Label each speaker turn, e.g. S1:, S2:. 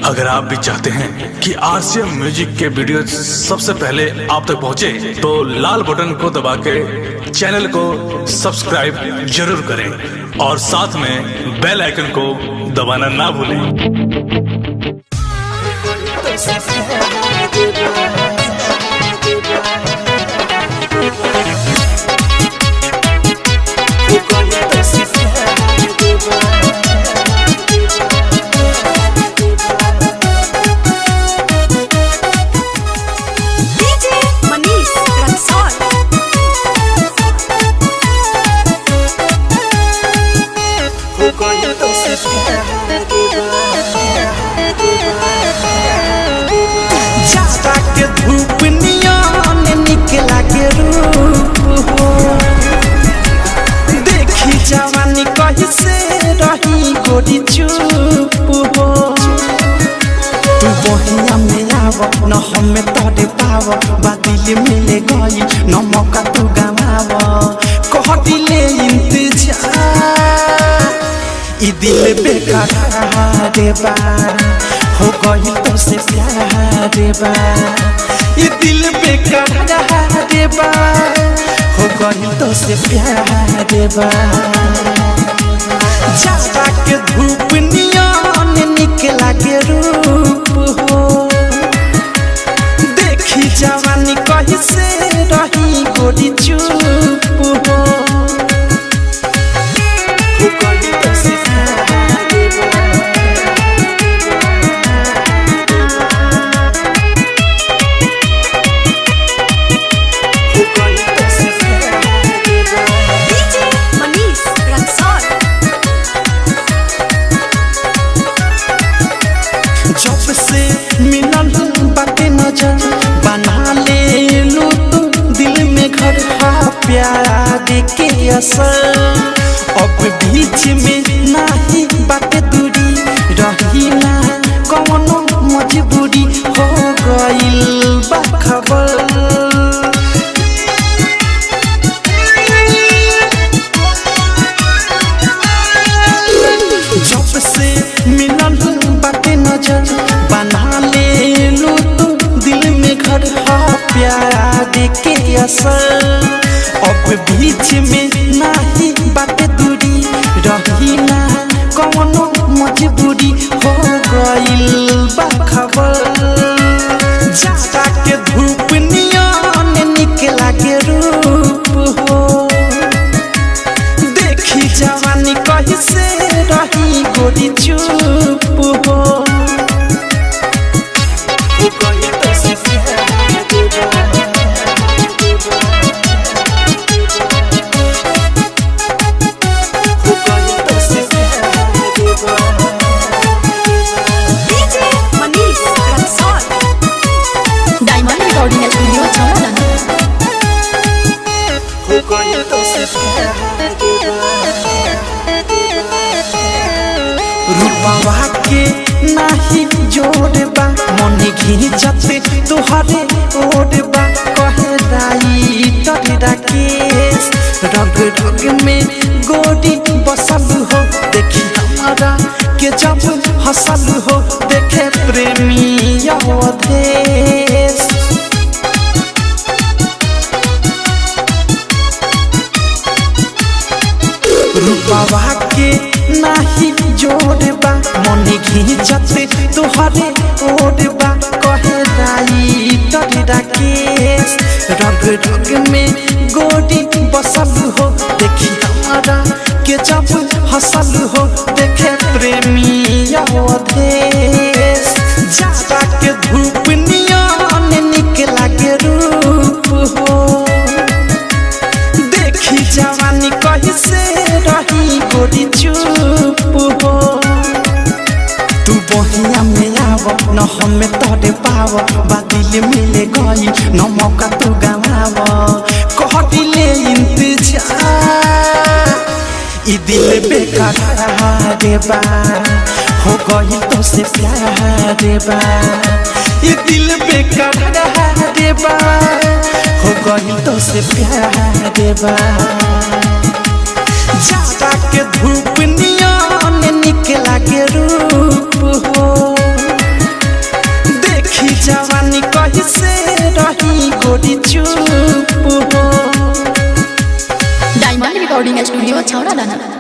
S1: अगर आप भी चाहते हैं कि आरसीएम म्यूजिक के वीडियो सबसे पहले आप तक पहुंचे, तो लाल बटन को दबा के चैनल को सब्सक्राइब जरूर करें और साथ में बेल आइकन को दबाना ना भूलें।
S2: जाता के धूप नियन निकला के रूप हो, देखी जवानी कहीं से रही गोरी चुप हो। तू बहिया में आव न हमें तोरे पाव, बादिल मिले गई न मौका तू गवाव। कह दिले इंतजार ई दिल बेकार बा, हो गई तो से प्यार बा। ई दिल बेकार बा, हो गई तो से प्यार बा। जाता के धूप नियन निकला के रूप हो, देखी जवानी कहीं से रही गोरी चुप हो। जब से मिलन बाटे नजर बना ले लू तू दिल में घर, हा प्यार के असर। अब बीच में नाही बाटे दूरी, रही ना कौनो मजबूरी, हो गइल बा खबर। जब से मिलन बाटे नजर बना ले लू तू दिल में घर, हा प्यार के असर। अब बीच में नाही बाटे दूरी, रही ना कौनो मजबूरी, हो गइल बा खबर। जाता के धूप नियन निकला के रूप हो, देखी जवानी कहीं से रही गोरी चुप हो।
S3: डायमंड रिकॉर्डिंग स्टूडियो छावला।
S2: रूपवा के नाही जोड़बा, मन घिंचते तुहरे ओढ़बा। कहे राई तोरा केस रग रग में गोरी बसल हो, देखी हमारा के जब हसल हो, देखे प्रेमी अवधेश। रूपवा के नाही जोड़बा, मन घिंचते तुहरे ओढ़बा। कहे राई तोरा केस रग रग में गोरी बसल हो, देखी हमारा के जब हसल हो, देखे प्रेमी अवधेश। जाता के धूप नियन निकला के रूप हो, देखी जवानी कहीं से रही गोरी चुप हो। तू बहिया में आव न हमें तोरे पाव, बादिल मिले गई न मौका तू गवाव। कह दिले इंतजार ई दिल बेकार बा, हो गई तो से प्यार बा। ई दिल बेकार बा, हो गई तो से प्यार बा। जाता के धूप नियन निकला के रूप हो, जवानी कहीं से रही गोरी चुप हो।
S3: डायमंड रिकॉर्डिंग स्टूडियो छौड़ा दाना।